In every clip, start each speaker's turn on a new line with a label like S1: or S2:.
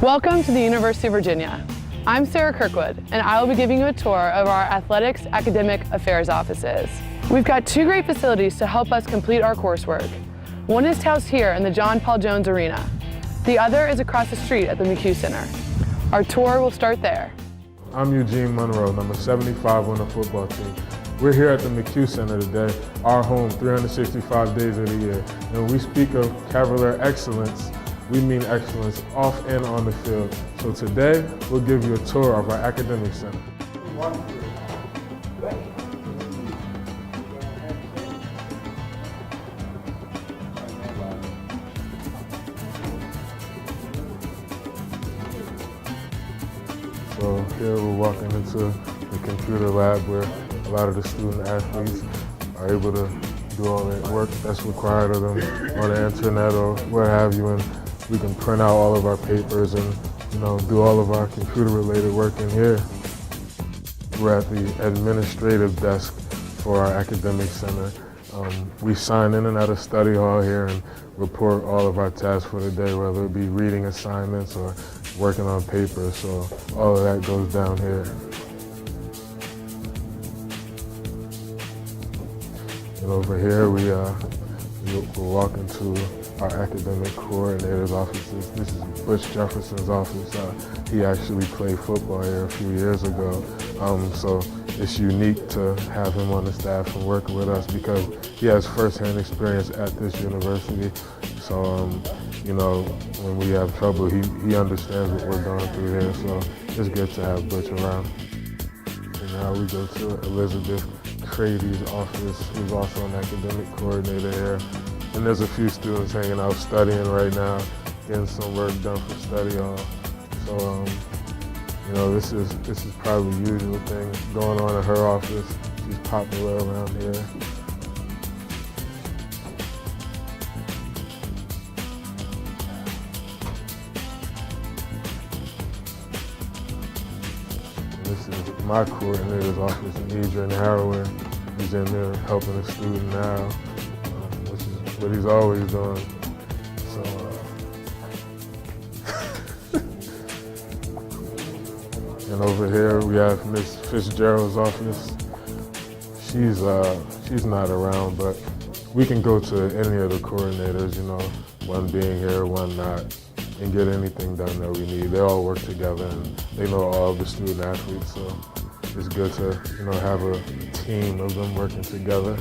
S1: Welcome to the University of Virginia. I'm Sarah Kirkwood, and I will be giving you a tour of our Athletics Academic Affairs offices. We've got two great facilities to help us complete our coursework. One is housed here in the John Paul Jones Arena. The other is across the street at the McHugh Center. Our tour will start there.
S2: I'm Eugene Monroe, number 75 on the football team. We're here at the McHugh Center today, our home 365 days of the year. And when we speak of Cavalier excellence, we mean excellence off and on the field. So today, we'll give you a tour of our academic center. So here we're walking into the computer lab where a lot of the student athletes are able to do all the work that's required of them on the internet or what have you, and we can print out all of our papers and do all of our computer-related work in here. We're at the administrative desk for our academic center. We sign in and out of study hall here and report all of our tasks for the day, whether it be reading assignments or working on papers, so all of that goes down here. And over here, we're walking to our academic coordinator's offices. This is Butch Jefferson's office. He actually played football here a few years ago, so it's unique to have him on the staff and working with us because he has firsthand experience at this university. So, when we have trouble, he understands what we're going through here, so it's good to have Butch around. And now we go to Elizabeth Crady's office, who's also an academic coordinator here. And there's a few students hanging out studying right now, getting some work done for study hall. So, this is probably the usual thing going on in her office. She's popular around here. And this is my coordinator's office, Eugene He's in there helping a student now, which is what he's always doing. So, and over here we have Miss Fitzgerald's office. She's not around, but we can go to any of the coordinators, one being here, one not, and get anything done that we need. They all work together and they know all of the student athletes, so it's good to have a team of them working together.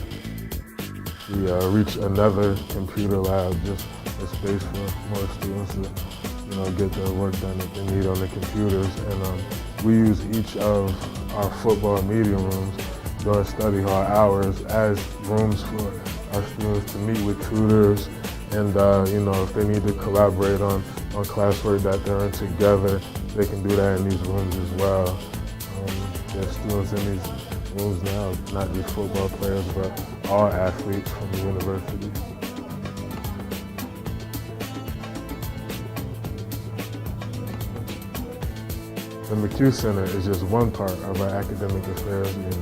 S2: We reach another computer lab, just a space for more students to get their work done that they need on the computers. And we use each of our football and media rooms during study hall hours as rooms for our students to meet with tutors. And if they need to collaborate on classwork that they're in together, they can do that in these rooms as well. There's students in these rooms now, not just football players, but all athletes from the university. The McHugh Center is just one part of our academic affairs unit.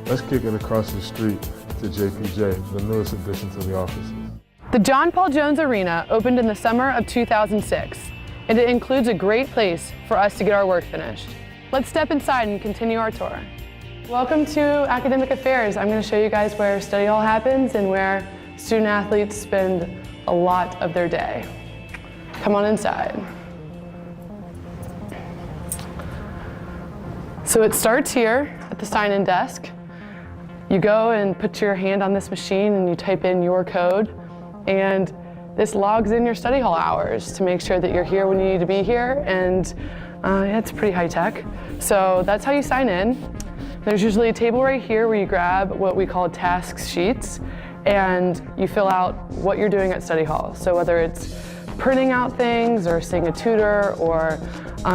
S2: Let's kick it across the street to JPJ, the newest addition to the offices.
S1: The John Paul Jones Arena opened in the summer of 2006, and it includes a great place for us to get our work finished. Let's step inside and continue our tour. Welcome to Academic Affairs. I'm going to show you guys where study hall happens and where student athletes spend a lot of their day. Come on inside. So it starts here at the sign-in desk. You go and put your hand on this machine and you type in your code, and this logs in your study hall hours to make sure that you're here when you need to be here, and it's pretty high tech. So that's how you sign in. There's usually a table right here where you grab what we call tasks sheets and you fill out what you're doing at study hall. So whether it's printing out things or seeing a tutor or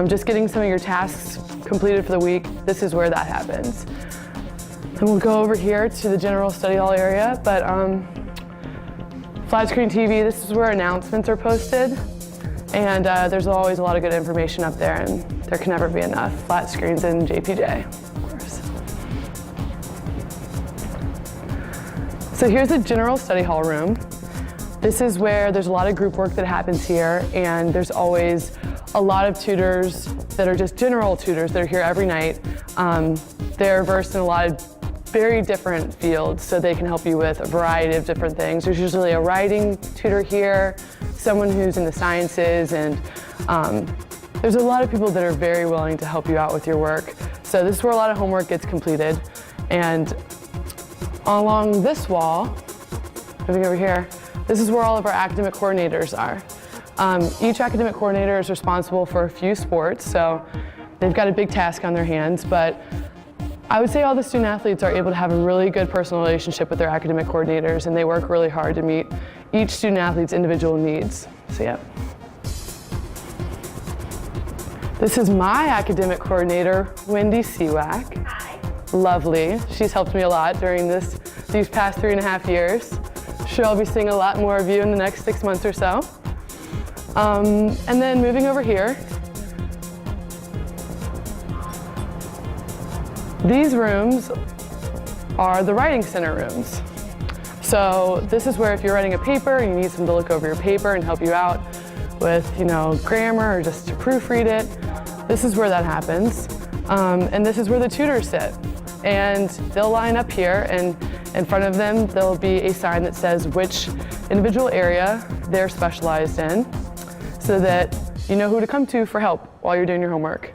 S1: just getting some of your tasks completed for the week, this is where that happens. And we'll go over here to the general study hall area, but flat screen TV, this is where announcements are posted. And there's always a lot of good information up there, and there can never be enough flat screens in JPJ, of course. So here's the general study hall room. This is where there's a lot of group work that happens here, and there's always a lot of tutors that are just general tutors that are here every night. They're versed in a lot of very different fields, so they can help you with a variety of different things. There's usually a writing tutor here, someone who's in the sciences, and there's a lot of people that are very willing to help you out with your work. So this is where a lot of homework gets completed. And along this wall, moving over here, this is where all of our academic coordinators are. Each academic coordinator is responsible for a few sports, so they've got a big task on their hands, but I would say all the student athletes are able to have a really good personal relationship with their academic coordinators, and they work really hard to meet each student athlete's individual needs. So yeah. This is my academic coordinator, Wendy Seawack.
S3: Hi.
S1: Lovely. She's helped me a lot during these past 3.5 years. Sure, I'll be seeing a lot more of you in the next 6 months or so. And then moving over here, these rooms are the writing center rooms. So this is where if you're writing a paper and you need someone to look over your paper and help you out with, grammar or just to proofread it, this is where that happens. And this is where the tutors sit. And they'll line up here, and in front of them, there'll be a sign that says which individual area they're specialized in, so that you know who to come to for help while you're doing your homework.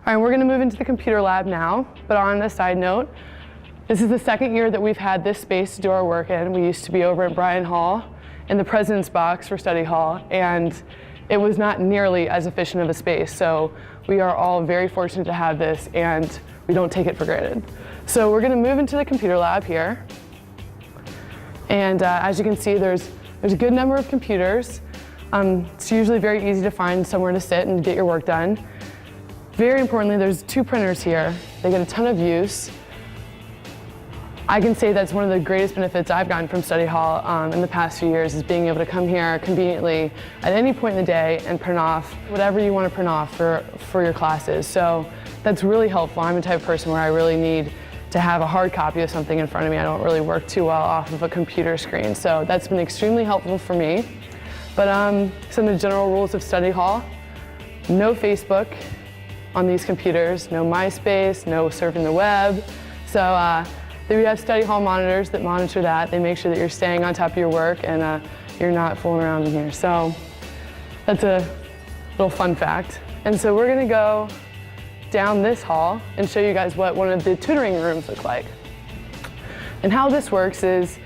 S1: All right, we're gonna move into the computer lab now, but on a side note, this is the second year that we've had this space to do our work in. We used to be over at Bryan Hall in the president's box for study hall, and it was not nearly as efficient of a space. So we are all very fortunate to have this, and we don't take it for granted. So we're gonna move into the computer lab here. And as you can see, there's a good number of computers. It's usually very easy to find somewhere to sit and get your work done. Very importantly, there's 2 printers here. They get a ton of use. I can say that's one of the greatest benefits I've gotten from study hall in the past few years, is being able to come here conveniently at any point in the day and print off whatever you want to print off for your classes. So that's really helpful. I'm the type of person where I really need to have a hard copy of something in front of me. I don't really work too well off of a computer screen. So that's been extremely helpful for me. But some of the general rules of study hall: no Facebook on these computers, no MySpace, no surfing the web. So we have study hall monitors that monitor that. They make sure that you're staying on top of your work and you're not fooling around in here. So that's a little fun fact. And so we're gonna go down this hall and show you guys what one of the tutoring rooms look like. And how this works is,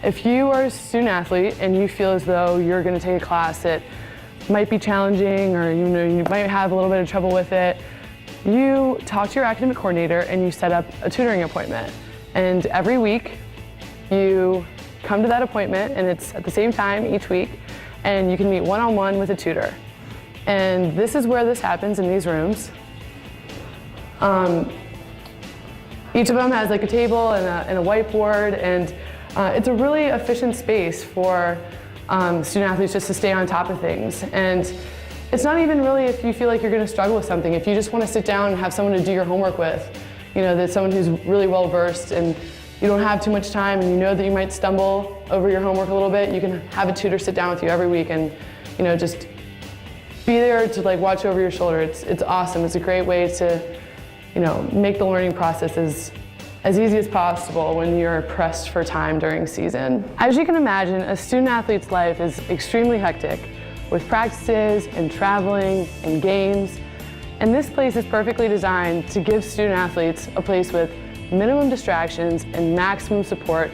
S1: if you are a student athlete and you feel as though you're gonna take a class that might be challenging, or you might have a little bit of trouble with it, you talk to your academic coordinator and you set up a tutoring appointment. And every week you come to that appointment, and it's at the same time each week, and you can meet one-on-one with a tutor. And this is where this happens, in these rooms. Each of them has like a table and a whiteboard, and it's a really efficient space for student athletes just to stay on top of things. And it's not even really if you feel like you're gonna struggle with something. If you just wanna sit down and have someone to do your homework with, that's someone who's really well versed, and you don't have too much time, and you know that you might stumble over your homework a little bit, you can have a tutor sit down with you every week and just be there to watch over your shoulder. It's awesome. It's a great way to make the learning process as easy as possible when you're pressed for time during season. As you can imagine, a student athlete's life is extremely hectic, with practices and traveling and games. And this place is perfectly designed to give student athletes a place with minimum distractions and maximum support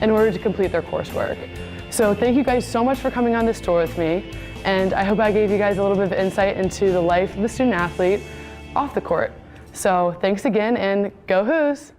S1: in order to complete their coursework. So thank you guys so much for coming on this tour with me, and I hope I gave you guys a little bit of insight into the life of the student athlete off the court. So thanks again, and go Hoos!